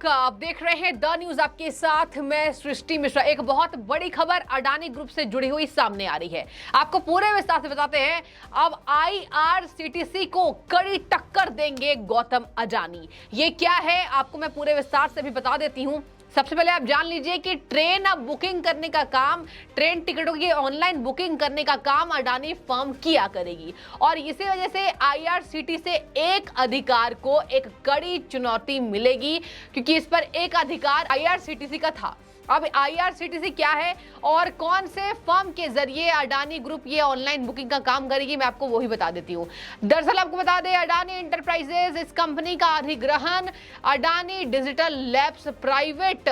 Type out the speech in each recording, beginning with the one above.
आप देख रहे हैं द न्यूज, आपके साथ मैं सृष्टि मिश्रा। एक बहुत बड़ी खबर अडानी ग्रुप से जुड़ी हुई सामने आ रही है। आपको पूरे विस्तार से बताते हैं। अब आईआरसीटीसी को कड़ी टक्कर देंगे गौतम अडानी। ये क्या है आपको मैं पूरे विस्तार से भी बता देती हूं। सबसे पहले आप जान लीजिए कि ट्रेन अब बुकिंग करने का काम, ट्रेन टिकटों की ऑनलाइन बुकिंग करने का काम अडानी फर्म किया करेगी और इसी वजह से आईआरसीटीसी से एक अधिकार को एक कड़ी चुनौती मिलेगी, क्योंकि इस पर एक अधिकार आईआरसीटीसी का था। अब आईआरसीटीसी क्या है और कौन से फर्म के जरिए अडानी ग्रुप ये ऑनलाइन बुकिंग का काम करेगी, मैं आपको वो ही बता देती हूँ। दरअसल आपको बता दें, अडानी एंटरप्राइजेज इस कंपनी का अधिग्रहण Adani digital labs private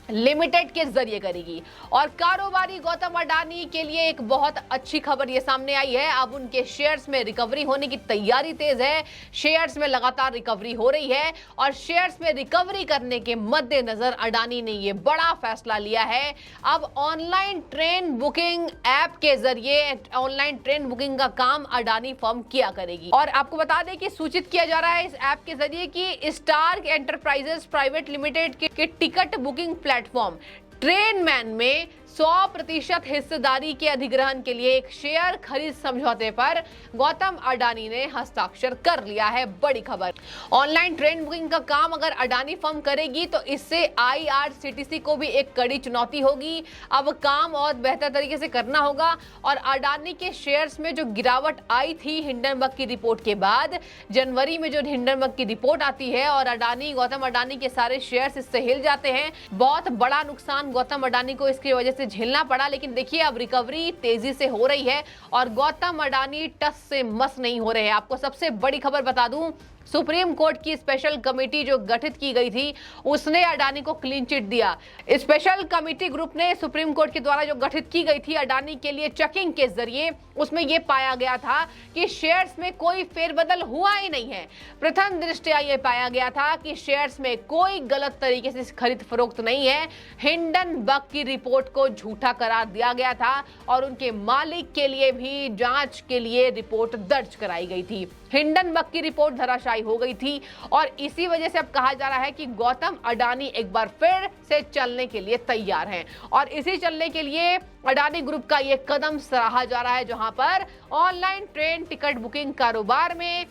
limited के जरिए करेगी और कारोबारी गौतम अडानी के लिए एक बहुत अच्छी खबर ये सामने आई है। अब उनके शेयर्स में रिकवरी होने की तैयारी तेज है। शेयर्स में लगातार रिकवरी हो रही है और शेयर्स में रिकवरी करने के मद्देनजर अडानी ने ये बड़ा फैसला लिया है। अब ऑनलाइन ट्रेन बुकिंग ऐप के जरिए ऑनलाइन ट्रेन बुकिंग का काम अडानी फर्म किया करेगी और आपको बता दें कि सूचित किया जा रहा है इस ऐप के जरिए कि स्टार एंटरप्राइजेस प्राइवेट लिमिटेड के ticket booking platform train man में 100% हिस्सेदारी के अधिग्रहण के लिए एक शेयर खरीद समझौते पर गौतम अडानी ने हस्ताक्षर कर लिया है। बड़ी खबर, ऑनलाइन ट्रेन बुकिंग का काम अगर अडानी फर्म करेगी तो इससे आईआरसीटीसी को भी एक कड़ी चुनौती होगी। अब काम और बेहतर तरीके से करना होगा और अडानी के शेयर्स में जो गिरावट आई थी हिंडनबर्ग की रिपोर्ट के बाद, जनवरी में जो हिंडनबर्ग की रिपोर्ट आती है और गौतम अडानी के सारे शेयर्स इससे हिल जाते हैं। बहुत बड़ा नुकसान गौतम अडानी को इसकी वजह से झेलना पड़ा, लेकिन देखिए अब रिकवरी तेजी से हो रही है और गौतम अडानी टस से मस नहीं हो रहे हैं। आपको सबसे बड़ी खबर बता दूं, सुप्रीम कोर्ट की स्पेशल कमेटी जो गठित की गई थी उसने अडानी को क्लीन चिट दिया। स्पेशल कमेटी ग्रुप ने सुप्रीम कोर्ट के द्वारा जो गठित की गई थी अडानी के लिए चेकिंग के जरिए, उसमें यह पाया गया था कि शेयर्स में कोई फेरबदल हुआ ही नहीं है। प्रथम दृष्टया यह पाया गया था कि शेयर्स में कोई गलत तरीके से खरीद फरोख्त नहीं है। हिंडनबर्ग की रिपोर्ट को झूठा करार दिया गया था और उनके मालिक के लिए भी जांच के लिए रिपोर्ट दर्ज कराई गई थी। हिंडनबर्ग की रिपोर्ट धराशायी हो गई थी और इसी वजह से अब कहा जा रहा है कि गौतम अडानी एक बार फिर से चलने के लिए तैयार हैं और इसी चलने के लिए अडानी ग्रुप का ये कदम सराहा जा रहा है, जहां पर ऑनलाइन ट्रेन टिकट बुकिंग कारोबार में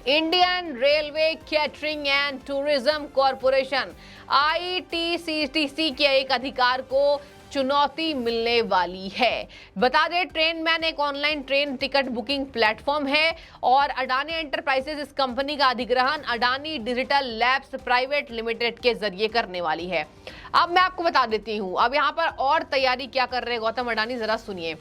Indian Railway Catering and Tourism Corporation ITCTC के एक अधिकार को चुनौती मिलने वाली है। बता दें, ट्रेन मैन एक online train ticket booking platform है और अडानी एंटरप्राइजेज इस कंपनी का अधिग्रहण Adani digital labs private limited के जरिए करने वाली है। अब मैं आपको बता देती हूं अब यहां पर और तैयारी क्या कर रहे हैं गौतम अडानी, जरा सुनिए।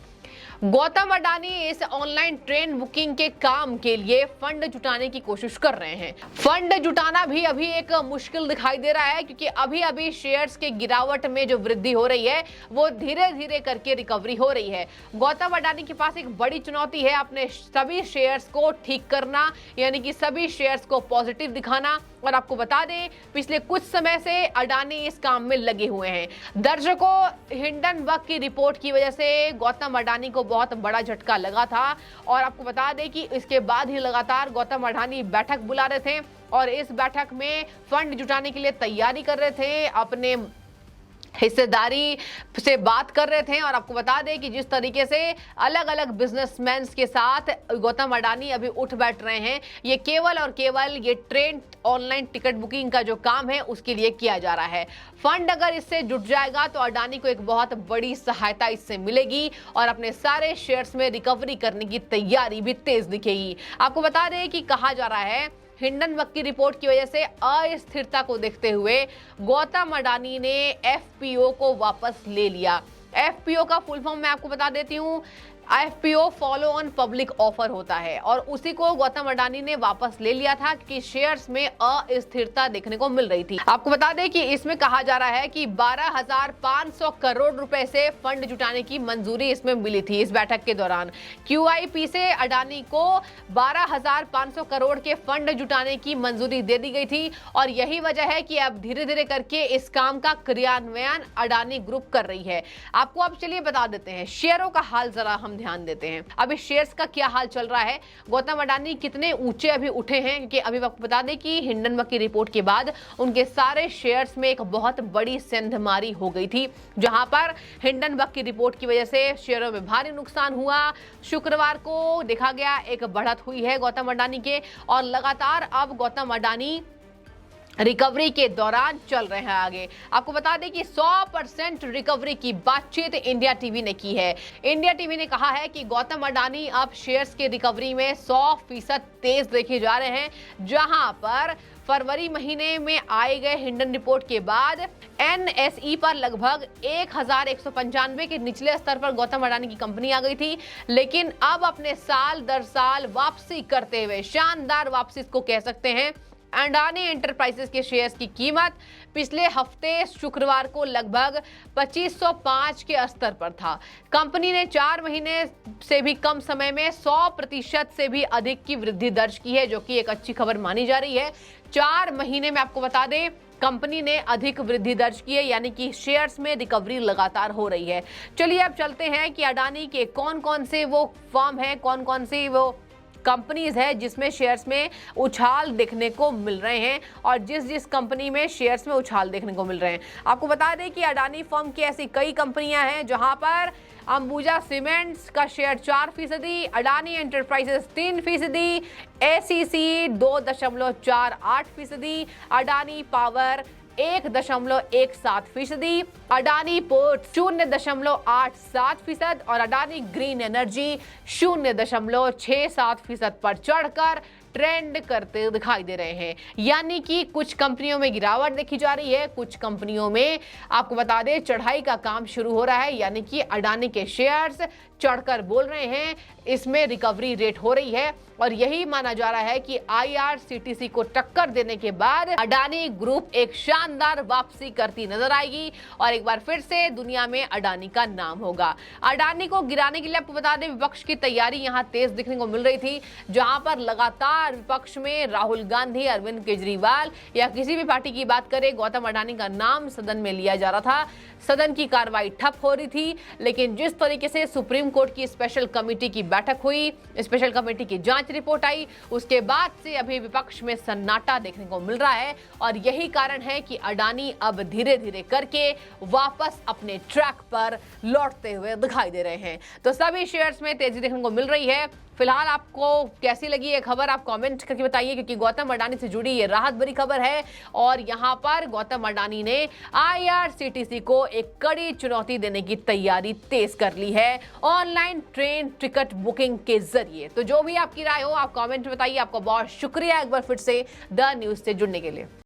गौतम अडानी इस ऑनलाइन ट्रेन बुकिंग के काम के लिए फंड जुटाने की कोशिश कर रहे हैं। फंड जुटाना भी अभी एक मुश्किल दिखाई दे रहा है, क्योंकि अभी शेयर्स के गिरावट में जो वृद्धि हो रही है वो धीरे धीरे करके रिकवरी हो रही है। गौतम अडानी के पास एक बड़ी चुनौती है अपने सभी शेयर्स को ठीक करना, यानी कि सभी शेयर्स को पॉजिटिव दिखाना। और आपको बता दें, पिछले कुछ समय से अडानी इस काम में लगे हुए हैं। दर्शकों, हिंडनबर्ग की रिपोर्ट की वजह से गौतम अडानी को बहुत बड़ा झटका लगा था और आपको बता दें कि इसके बाद ही लगातार गौतम अडानी बैठक बुला रहे थे और इस बैठक में फंड जुटाने के लिए तैयारी कर रहे थे, अपने हिस्सेदारी से बात कर रहे थे। और आपको बता दें कि जिस तरीके से अलग अलग बिजनेसमैन के साथ गौतम अडानी अभी उठ बैठ रहे हैं, ये केवल और केवल ये ट्रेन ऑनलाइन टिकट बुकिंग का जो काम है उसके लिए किया जा रहा है। फंड अगर इससे जुट जाएगा तो अडानी को एक बहुत बड़ी सहायता इससे मिलेगी और अपने सारे शेयर्स में रिकवरी करने की तैयारी भी तेज दिखेगी। आपको बता दें कि कहा जा रहा है हिंडनबर्ग की रिपोर्ट की वजह से अस्थिरता को देखते हुए गौतम अडानी ने एफपीओ को वापस ले लिया। एफपीओ का फुल फॉर्म मैं आपको बता देती हूँ। FPO follow on public offer होता है और उसी को गौतम अडानी ने वापस ले लिया था कि शेयर्स में अस्थिरता देखने को मिल रही थी। आपको बता दें कि इसमें कहा जा रहा है कि 12,500 करोड़ रुपए से फंड जुटाने की मंजूरी इसमें मिली थी। इस बैठक के दौरान क्यूआईपी से अडानी को 12,500 करोड़ के फंड जुटाने की मंजूरी दे दी गई थी और यही वजह है कि अब धीरे धीरे करके इस काम का क्रियान्वयन अडानी ग्रुप कर रही है। आपको अब चलिए बता देते हैं शेयरों का हाल जरा हम हम ध्यान देते हैं। अभी शेयर्स का क्या हाल चल रहा है, गौतम अडानी कितने ऊंचे अभी उठे हैं, क्योंकि अभी आपको बता दें कि हिंडनबर्ग की रिपोर्ट के बाद उनके सारे शेयर्स में एक बहुत बड़ी सेंधमारी हो गई थी, जहां पर हिंडनबर्ग की रिपोर्ट की वजह से शेयरों में भारी नुकसान हुआ। शुक्रवार को देखा गया एक बढ़त हुई है गौतम अडानी के, और लगातार अब गौतम अडानी रिकवरी के दौरान चल रहे हैं आगे। आपको बता दें कि 100% रिकवरी की बातचीत इंडिया टीवी ने की है। इंडिया टीवी ने कहा है कि गौतम अडानी अब शेयर्स के रिकवरी में 100% तेज देखे जा रहे हैं, जहां पर फरवरी महीने में आए गए हिंडन रिपोर्ट के बाद NSE पर लगभग 1195 के निचले स्तर पर गौतम अडानी की कंपनी आ गई थी, लेकिन अब अपने साल दर साल वापसी करते हुए, शानदार वापसी इसको कह सकते हैं, अडानी एंटरप्राइजेस के शेयर्स की कीमत पिछले हफ्ते शुक्रवार को लगभग 2505 के स्तर पर था। कंपनी ने 4 महीने से भी कम समय में 100% से भी अधिक की वृद्धि दर्ज की है, जो कि एक अच्छी खबर मानी जा रही है। 4 महीने में आपको बता दें कंपनी ने अधिक वृद्धि दर्ज की है, यानी कि शेयर्स में रिकवरी लगातार हो रही है। चलिए अब चलते हैं कि अडानी के कौन कौन से वो फर्म है, कौन कौन सी वो कंपनीज है जिसमें शेयर्स में उछाल देखने को मिल रहे हैं, और जिस जिस कंपनी में शेयर्स में उछाल देखने को मिल रहे हैं। आपको बता दें कि अडानी फर्म की ऐसी कई कंपनियां हैं जहां पर अंबुजा सीमेंट्स का share 4%, Adani enterprises 3%, ACC 2.48%, Adani power 1.17%, Adani port 0.87% और अडानी ग्रीन एनर्जी 0.67% पर चढ़कर ट्रेंड करते दिखाई दे रहे हैं। यानी कि कुछ कंपनियों में गिरावट देखी जा रही है, कुछ कंपनियों में आपको बता दें चढ़ाई का काम शुरू हो रहा है, यानी कि अडानी के शेयर्स चढ़कर बोल रहे हैं, इसमें रिकवरी रेट हो रही है, और यही माना जा रहा है कि IRCTC को टक्कर देने के बाद अडानी ग्रुप एक शानदार वापसी करती नजर आएगी और एक बार फिर से दुनिया में अडानी का नाम होगा। अडानी को गिराने के लिए आपको बता दें विपक्ष की तैयारी यहां तेज दिखने को मिल रही थी, जहां पर लगातार विपक्ष में राहुल गांधी, अरविंद केजरीवाल या किसी भी पार्टी की बात करें, गौतम अडानी का नाम सदन में लिया जा रहा था। सदन की कार्रवाई ठप हो रही थी, लेकिन जिस तरीके से सुप्रीम कोर्ट की स्पेशल कमेटी की बैठक हुई, स्पेशल कमेटी की जांच रिपोर्ट आई, उसके बाद से अभी विपक्ष में सन्नाटा देखने को मिल रहा है, और यही कारण है कि अडानी अब धीरे धीरे करके वापस अपने ट्रैक पर लौटते हुए दिखाई दे रहे हैं। तो सभी शेयर्स में तेजी देखने को मिल रही है। फिलहाल आपको कैसी लगी ये खबर, आप कमेंट करके बताइए, क्योंकि गौतम अडानी से जुड़ी ये राहत भरी खबर है, और यहाँ पर गौतम अडानी ने IRCTC को एक कड़ी चुनौती देने की तैयारी तेज कर ली है ऑनलाइन ट्रेन टिकट बुकिंग के जरिए। तो जो भी आपकी राय हो आप कमेंट में बताइए। आपका बहुत शुक्रिया एक बार फिर से द न्यूज से जुड़ने के लिए।